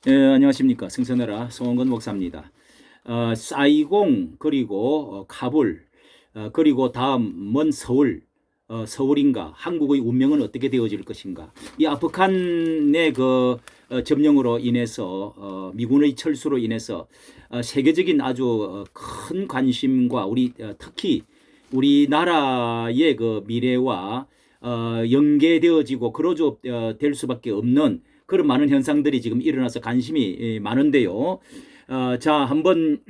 안녕하십니까. 승선해라 송원근 목사입니다. 사이공 그리고 카불 그리고 다음 먼 서울 서울인가 한국의 운명은 어떻게 되어질 것인가. 이 아프간의 점령으로 인해서 미군의 철수로 인해서 세계적인 아주 큰 관심과 우리 특히 우리나라의 그 미래와 연계되어지고 그러죠 될 수밖에 없는 그런 많은 현상들이 지금 일어나서 관심이 많은데요. 자, 한번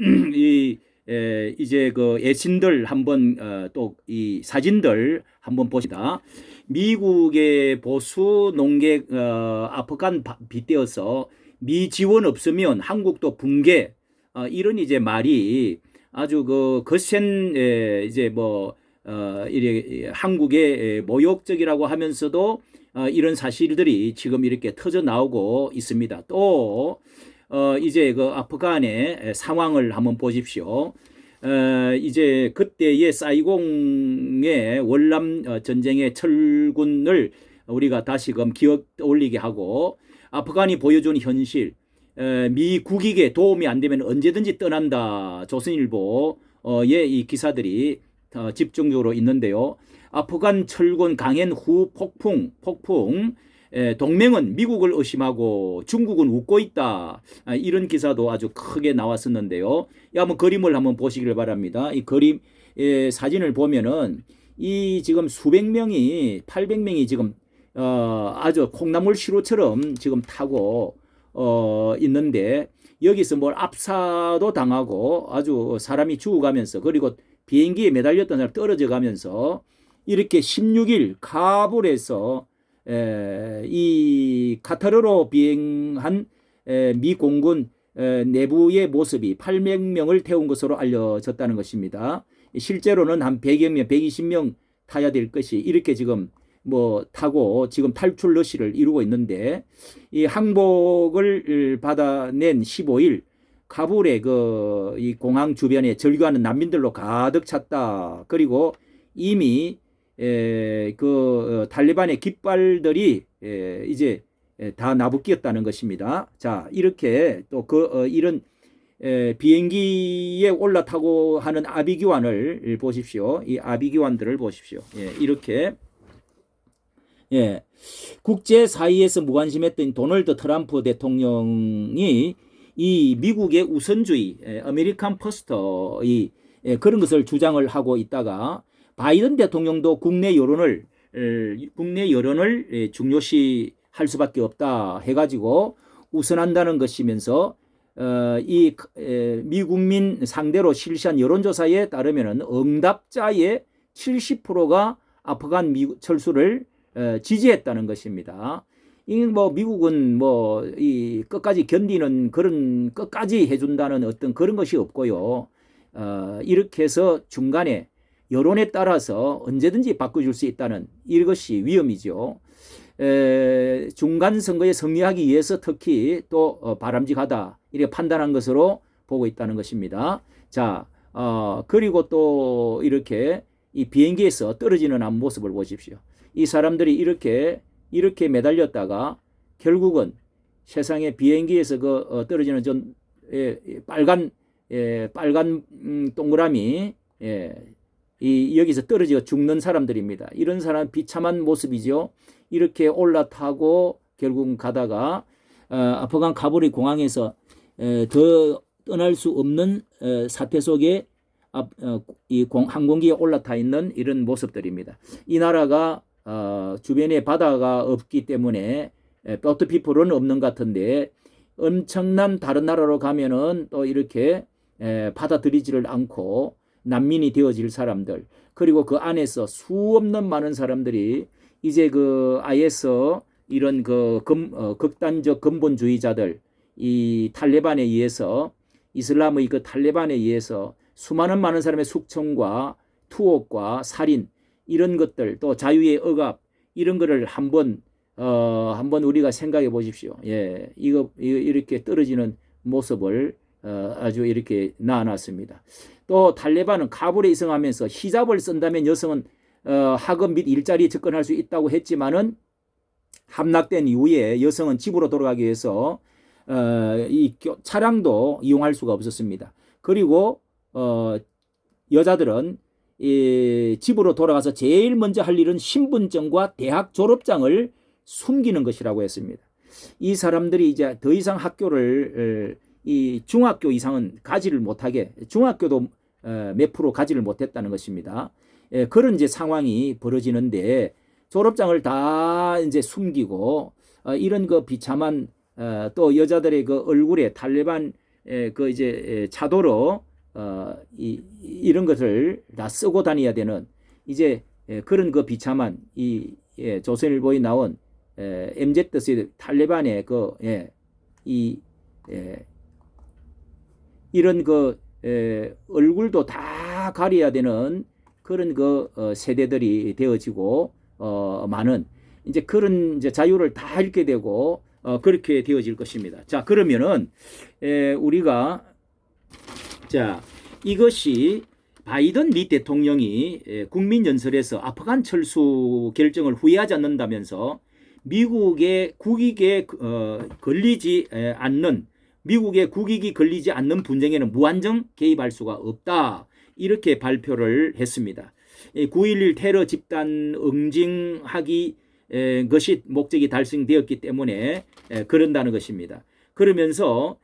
이제 그 애신들 한번 또 이 사진들 한번 보시다. 미국의 보수 농객 아프간 빗대어서 미 지원 없으면 한국도 붕괴 이런 이제 말이 아주 그 거센 이제 뭐 이래 한국의 모욕적이라고 하면서도 이런 사실들이 지금 이렇게 터져 나오고 있습니다. 또 이제 그 아프간의 상황을 한번 보십시오. 이제 그때의 사이공의 월남 전쟁의 철군을 우리가 다시금 기억 올리게 하고 아프간이 보여준 현실, 미 국익에 도움이 안 되면 언제든지 떠난다. 조선일보의 이 기사들이 집중적으로 있는데요. 아프간 철군 강행 후 폭풍 동맹은 미국을 의심하고 중국은 웃고 있다. 이런 기사도 아주 크게 나왔었는데요. 한번 그림을 한번 보시길 바랍니다. 이 그림 사진을 보면은 이 지금 수백 명이 800명이 지금 아주 콩나물 시루처럼 지금 타고 있는데 여기서 뭘 압사도 당하고 아주 사람이 죽어가면서 그리고 비행기에 매달렸던 사람 떨어져 가면서 이렇게 16일 카불에서 이 카타르로 비행한 미 공군 내부의 모습이 800명을 태운 것으로 알려졌다는 것입니다. 실제로는 한 100여 명, 120명 타야 될 것이 이렇게 지금 뭐 타고 지금 탈출 러시를 이루고 있는데 이 항복을 받아낸 15일 카불의 이 공항 주변에 절규하는 난민들로 가득 찼다. 그리고 이미 탈리반의 깃발들이 이제 다 나부끼었다는 것입니다. 자, 이렇게 또 이런 비행기에 올라타고 하는 아비규환을 보십시오. 이 아비규환들을 보십시오. 이렇게 국제 사이에서 무관심했던 도널드 트럼프 대통령이 이 미국의 우선주의, 아메리칸 퍼스트 그런 것을 주장을 하고 있다가 바이든 대통령도 국내 여론을 중요시할 수밖에 없다 해가지고 우선한다는 것이면서 이 미국민 상대로 실시한 여론조사에 따르면은 응답자의 70%가 아프간 미국 철수를 지지했다는 것입니다. 이 뭐 미국은 뭐 이 끝까지 견디는 그런 끝까지 해준다는 어떤 그런 것이 없고요. 이렇게 해서 중간에 여론에 따라서 언제든지 바꿔줄 수 있다는 이것이 위험이죠. 중간 선거에 승리하기 위해서 특히 또 바람직하다 이렇게 판단한 것으로 보고 있다는 것입니다. 자, 그리고 또 이렇게 이 비행기에서 떨어지는 모습을 보십시오. 이 사람들이 이렇게 매달렸다가 결국은 세상에 비행기에서 떨어지는 빨간 동그라미 여기서 떨어져 죽는 사람들입니다. 이런 사람 비참한 모습이죠. 이렇게 올라타고 결국은 가다가 아프간 카불의 공항에서 더 떠날 수 없는 사태 속에 이 항공기에 올라타 있는 이런 모습들입니다. 이 나라가 주변에 바다가 없기 때문에 보트 피플은 없는 것 같은데 엄청난 다른 나라로 가면은 또 이렇게 받아들이지를 않고 난민이 되어질 사람들 그리고 그 안에서 수없는 많은 사람들이 이제 IS 이런 극단적 근본주의자들 이 탈레반에 의해서 이슬람의 탈레반에 의해서 수많은 많은 사람의 숙청과 투옥과 살인 이런 것들 또 자유의 억압 이런 거를 한번 우리가 생각해 보십시오. 이거 이렇게 떨어지는 모습을 아주 이렇게 나눠놨습니다. 또 탈레반은 카불에 이성하면서 히잡을 쓴다면 여성은 학업 및 일자리에 접근할 수 있다고 했지만은 함락된 이후에 여성은 집으로 돌아가기 위해서 이 차량도 이용할 수가 없었습니다. 그리고 여자들은 이 집으로 돌아가서 제일 먼저 할 일은 신분증과 대학 졸업장을 숨기는 것이라고 했습니다. 이 사람들이 이제 더 이상 학교를 이 중학교 이상은 가지를 못하게, 중학교도 몇 프로 가지를 못했다는 것입니다. 그런 이제 상황이 벌어지는데 졸업장을 다 이제 숨기고 이런 그 비참한 또 여자들의 그 얼굴에 탈레반 그 이제 차도로 이런 것을 다 쓰고 다녀야 되는 이제 그런 그 비참한 이 조선일보에 나온 MZ 탈레반의 그 이런 그 얼굴도 다 가려야 되는 그런 그 세대들이 되어지고 많은 이제 그런 이제 자유를 다 잃게 되고 그렇게 되어질 것입니다. 자, 그러면은 우리가 자, 이것이 바이든 미 대통령이 국민연설에서 아프간 철수 결정을 후회하지 않는다면서 미국의 국익에 걸리지 않는 미국의 국익이 걸리지 않는 분쟁에는 무한정 개입할 수가 없다. 이렇게 발표를 했습니다. 9.11 테러 집단 응징하기 것이 목적이 달성되었기 때문에 그런다는 것입니다. 그러면서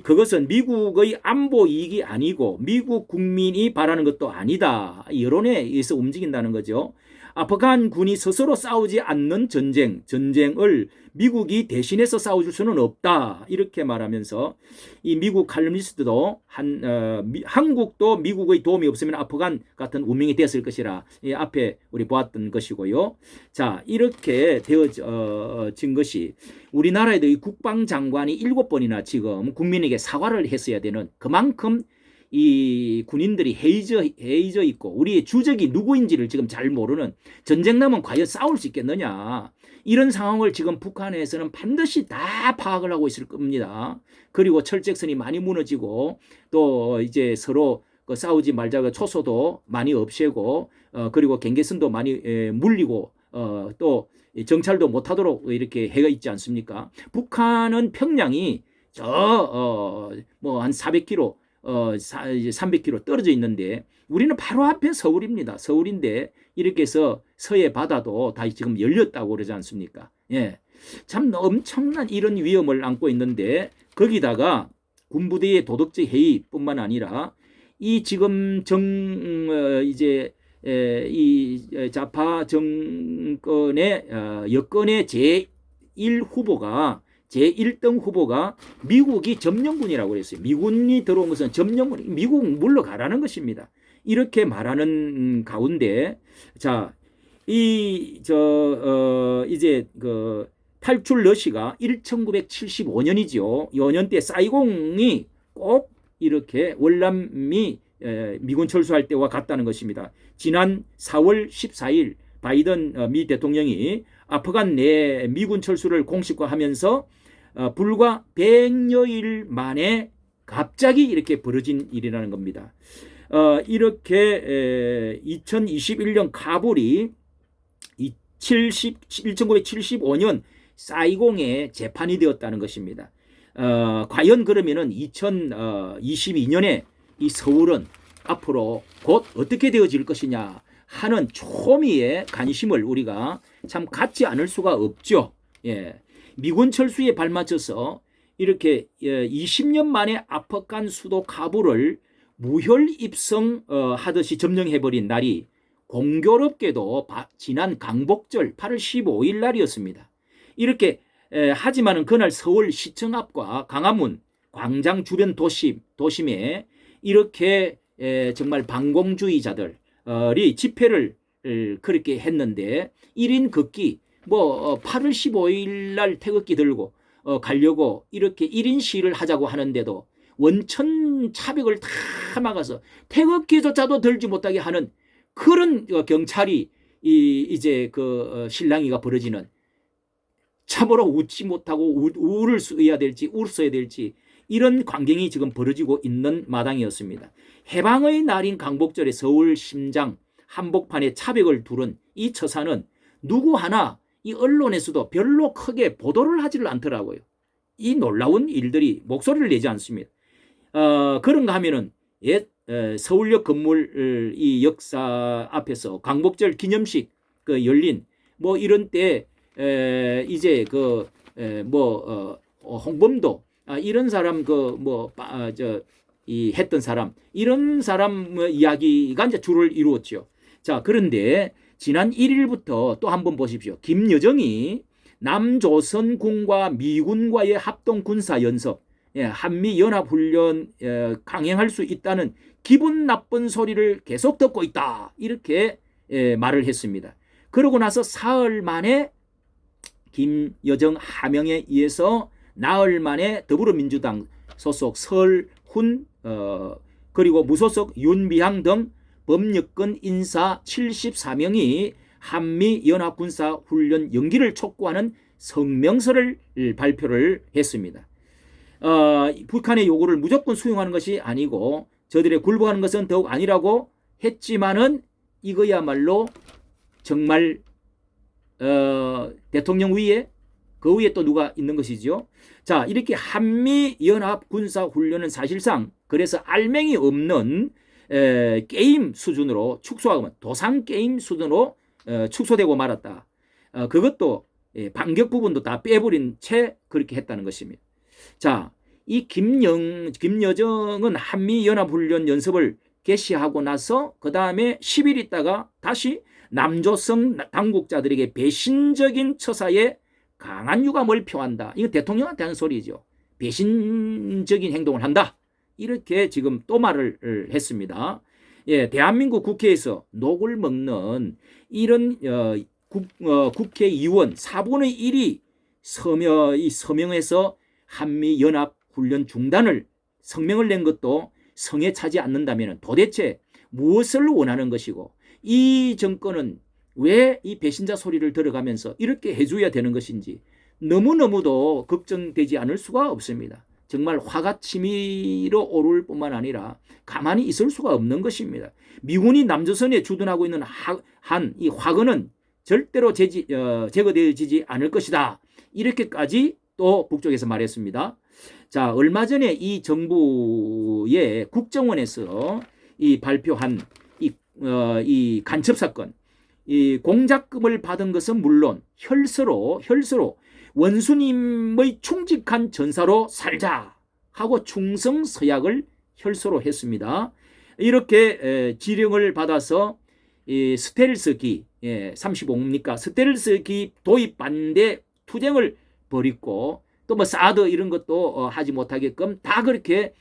그것은 미국의 안보 이익이 아니고 미국 국민이 바라는 것도 아니다. 여론에 의해서 움직인다는 거죠. 아프간 군이 스스로 싸우지 않는 전쟁을 미국이 대신해서 싸워줄 수는 없다. 이렇게 말하면서 이 미국 칼럼니스트도 한국도 미국의 도움이 없으면 아프간 같은 운명이 되었을 것이라 앞에 우리 보았던 것이고요. 자, 이렇게 되어진 것이 우리나라에도 이 국방장관이 7번이나 지금 국민에게 사과를 했어야 되는 그만큼 이 군인들이 해이져 있고 우리의 주적이 누구인지를 지금 잘 모르는 전쟁 나면 과연 싸울 수 있겠느냐 이런 상황을 지금 북한에서는 반드시 다 파악을 하고 있을 겁니다. 그리고 철책선이 많이 무너지고 또 이제 서로 싸우지 말자고 초소도 많이 없애고 그리고 경계선도 많이 물리고 또 정찰도 못하도록 이렇게 해가 있지 않습니까? 북한은 평양이 뭐 한 400km 300km 떨어져 있는데 우리는 바로 앞에 서울입니다. 서울인데 이렇게 해서 서해 바다도 다시 지금 열렸다고 그러지 않습니까? 예. 참 엄청난 이런 위험을 안고 있는데 거기다가 군부대의 도덕적 해이뿐만 아니라 이 지금 이제 이 좌파 정권의 여권의 제1 후보가 제1등 후보가 미국이 점령군이라고 그랬어요. 미군이 들어온 것은 점령군, 미국 물러가라는 것입니다. 이렇게 말하는 가운데, 자, 이제 그 탈출 러시가 1975년이죠. 요 년 때 사이공이 꼭 이렇게 월남이 미군 철수할 때와 같다는 것입니다. 지난 4월 14일 바이든 미 대통령이 아프간 내 미군 철수를 공식화하면서 불과 100여일 만에 갑자기 이렇게 벌어진 일이라는 겁니다. 이렇게 2021년 카불이 1975년 사이공의 재판이 되었다는 것입니다. 과연 그러면은 2022년에 이 서울은 앞으로 곧 어떻게 되어질 것이냐 하는 초미의 관심을 우리가 참 갖지 않을 수가 없죠. 예. 미군 철수에 발맞춰서 이렇게 20년 만에 아프간 수도 카불을 무혈 입성하듯이 점령해버린 날이 공교롭게도 지난 강복절 8월 15일 날이었습니다. 이렇게 하지만은 그날 서울 시청 앞과 광화문 광장 주변 도심에 이렇게 정말 반공주의자들이 집회를 그렇게 했는데 1인 극기 뭐 8월 15일 날 태극기 들고 가려고 이렇게 1인 시위를 하자고 하는데도 원천 차벽을 다 막아서 태극기조차도 들지 못하게 하는 그런 경찰이 이제 그 실랑이가 벌어지는 참으로 웃지 못하고 웃어야 될지 이런 광경이 지금 벌어지고 있는 마당이었습니다. 해방의 날인 강복절에 서울 심장 한복판에 차벽을 두른 이 처사는 누구 하나 이 언론에서도 별로 크게 보도를 하지를 않더라고요. 이 놀라운 일들이 목소리를 내지 않습니다. 그런가 하면은 옛 서울역 건물 이 역사 앞에서 광복절 기념식 그 열린 뭐 이런 때 이제 그 홍범도 이런 사람 이 했던 사람 이런 사람 이야기가 이제 주를 이루었죠. 자, 그런데 지난 1일부터 또 한번 보십시오. 김여정이 남조선군과 미군과의 합동 군사 연습, 한미 연합 훈련 강행할 수 있다는 기분 나쁜 소리를 계속 듣고 있다. 이렇게 말을 했습니다. 그러고 나서 사흘 만에 김여정 하명에 의해서 나흘 만에 더불어민주당 소속 설훈 그리고 무소속 윤비향 등 법여권 인사 74명이 한미연합군사훈련 연기를 촉구하는 성명서를 발표를 했습니다. 북한의 요구를 무조건 수용하는 것이 아니고 저들의 굴복하는 것은 더욱 아니라고 했지만은 이거야말로 정말 대통령 위에 그 위에 또 누가 있는 것이죠. 자, 이렇게 한미연합군사훈련은 사실상 그래서 알맹이 없는 게임 수준으로 축소하고 도상 게임 수준으로 축소되고 말았다. 그것도 반격 부분도 다 빼버린 채 그렇게 했다는 것입니다. 자, 이 김여정은 한미연합훈련 연습을 개시하고 나서 그 다음에 10일 있다가 다시 남조선 당국자들에게 배신적인 처사에 강한 유감을 표한다. 이거 대통령한테 하는 소리죠. 배신적인 행동을 한다. 이렇게 지금 또 말을 했습니다. 대한민국 국회에서 녹을 먹는 이런 국회의원 4분의 1이 서명해서 한미연합훈련 중단을 성명을 낸 것도 성에 차지 않는다면 도대체 무엇을 원하는 것이고 이 정권은 왜 이 배신자 소리를 들어가면서 이렇게 해줘야 되는 것인지 너무너무도 걱정되지 않을 수가 없습니다. 정말 화가 치밀어 오를 뿐만 아니라 가만히 있을 수가 없는 것입니다. 미군이 남조선에 주둔하고 있는 이 화근은 절대로 제거되어지지 않을 것이다. 이렇게까지 또 북쪽에서 말했습니다. 자, 얼마 전에 이 정부의 국정원에서 이 발표한 이 간첩 사건, 이 공작금을 받은 것은 물론 혈서로 원수님의 충직한 전사로 살자 하고 충성 서약을 혈서로 했습니다. 이렇게 지령을 받아서 이 스텔스기 35입니까? 스텔스기 도입 반대 투쟁을 벌이고 또 뭐 사드 이런 것도 하지 못하게끔 다 그렇게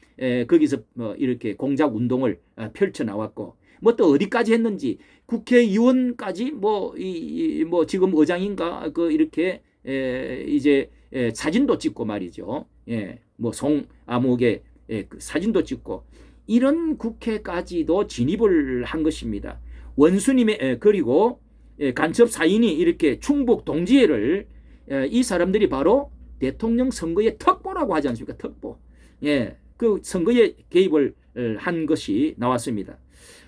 거기서 이렇게 공작 운동을 펼쳐 나왔고 뭐 또 어디까지 했는지 국회의원까지 뭐 지금 의장인가 이렇게 이제 사진도 찍고 말이죠. 뭐 송아목의 그 사진도 찍고 이런 국회까지도 진입을 한 것입니다. 원수님의 그리고 간첩 사인이 이렇게 충북 동지회를 이 사람들이 바로 대통령 선거의 특보라고 하지 않습니까? 특보. 그 선거에 개입을 한 것이 나왔습니다.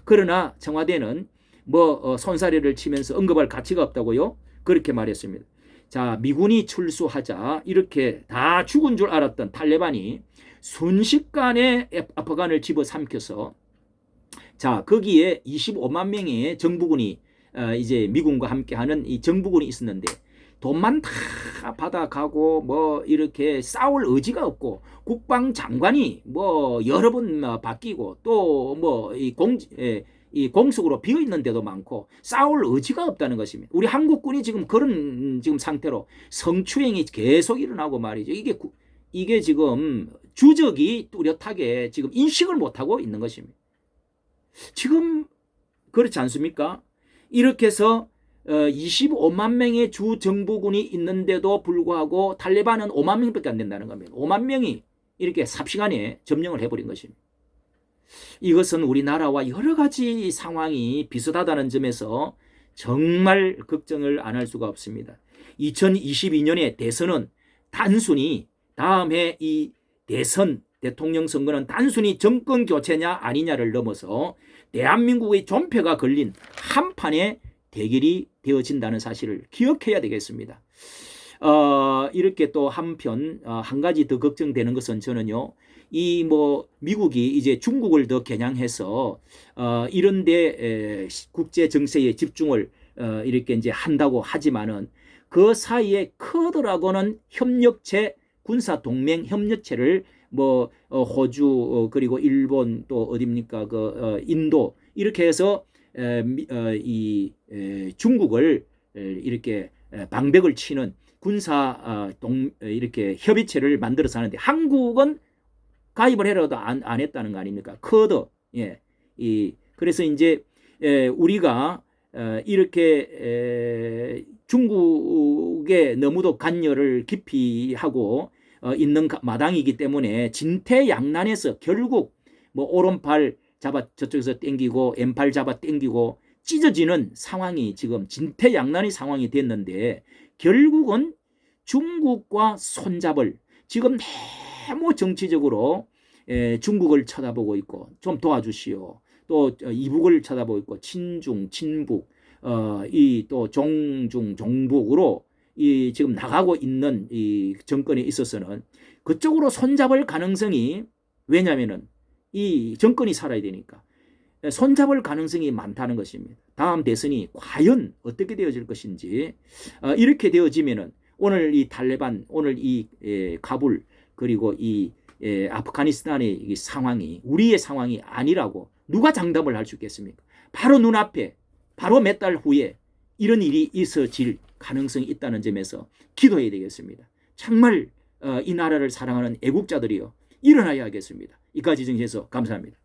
그러나 청와대는 손사래를 치면서 언급할 가치가 없다고요? 그렇게 말했습니다. 자, 미군이 출수하자 이렇게 다 죽은 줄 알았던 탈레반이 순식간에 아프간을 집어삼켜서 자, 거기에 25만 명의 정부군이 이제 미군과 함께하는 이 정부군이 있었는데 돈만 다 받아가고 뭐 이렇게 싸울 의지가 없고 국방장관이 여러 번 바뀌고 또 이 공석으로 비어 있는 데도 많고 싸울 의지가 없다는 것입니다. 우리 한국군이 지금 그런 상태로 성추행이 계속 일어나고 말이죠. 이게 지금 주적이 뚜렷하게 지금 인식을 못하고 있는 것입니다. 지금 그렇지 않습니까? 이렇게 해서 25만 명의 주 정부군이 있는데도 불구하고 탈레반은 5만 명밖에 안 된다는 겁니다. 5만 명이 이렇게 삽시간에 점령을 해버린 것입니다. 이것은 우리나라와 여러 가지 상황이 비슷하다는 점에서 정말 걱정을 안 할 수가 없습니다. 2022년의 대선은 단순히 다음해 이 대통령 선거는 단순히 정권 교체냐 아니냐를 넘어서 대한민국의 존폐가 걸린 한판의 대결이 되어진다는 사실을 기억해야 되겠습니다. 이렇게 또 한편 한 가지 더 걱정되는 것은 저는요. 이 뭐 미국이 이제 중국을 더 겨냥해서 이런데 국제 정세에 집중을 이렇게 이제 한다고 하지만은 그 사이에 크더라고는 협력체 군사 동맹 협력체를 뭐 호주 그리고 일본 또 어디입니까 그 인도 이렇게 해서 중국을 이렇게 방백을 치는 군사 이렇게 협의체를 만들어서 하는데 한국은 가입을 해라도 안 했다는 거 아닙니까? 커더. 예. 그래서 이제 우리가 이렇게 중국에 너무도 관여를 깊이 하고 있는 마당이기 때문에 진퇴양난에서 결국 뭐 오른팔 잡아 저쪽에서 땡기고 왼팔 잡아 땡기고 찢어지는 상황이 지금 진퇴양난의 상황이 됐는데 결국은 중국과 손잡을 지금 너무 정치적으로 중국을 쳐다보고 있고 좀 도와주시오. 또 이북을 쳐다보고 있고 친중, 친북, 이 또 종중, 종북으로 이 지금 나가고 있는 이 정권에 있어서는 그쪽으로 손잡을 가능성이 왜냐면은 이 정권이 살아야 되니까 손잡을 가능성이 많다는 것입니다. 다음 대선이 과연 어떻게 되어질 것인지 이렇게 되어지면은 오늘 이 탈레반, 오늘 이 카불 그리고 이 아프가니스탄의 이 상황이 우리의 상황이 아니라고 누가 장담을 할 수 있겠습니까? 바로 눈앞에 바로 몇 달 후에 이런 일이 있어질 가능성이 있다는 점에서 기도해야 되겠습니다. 정말 이 나라를 사랑하는 애국자들이요 일어나야 하겠습니다. 이까지 정리해서 감사합니다.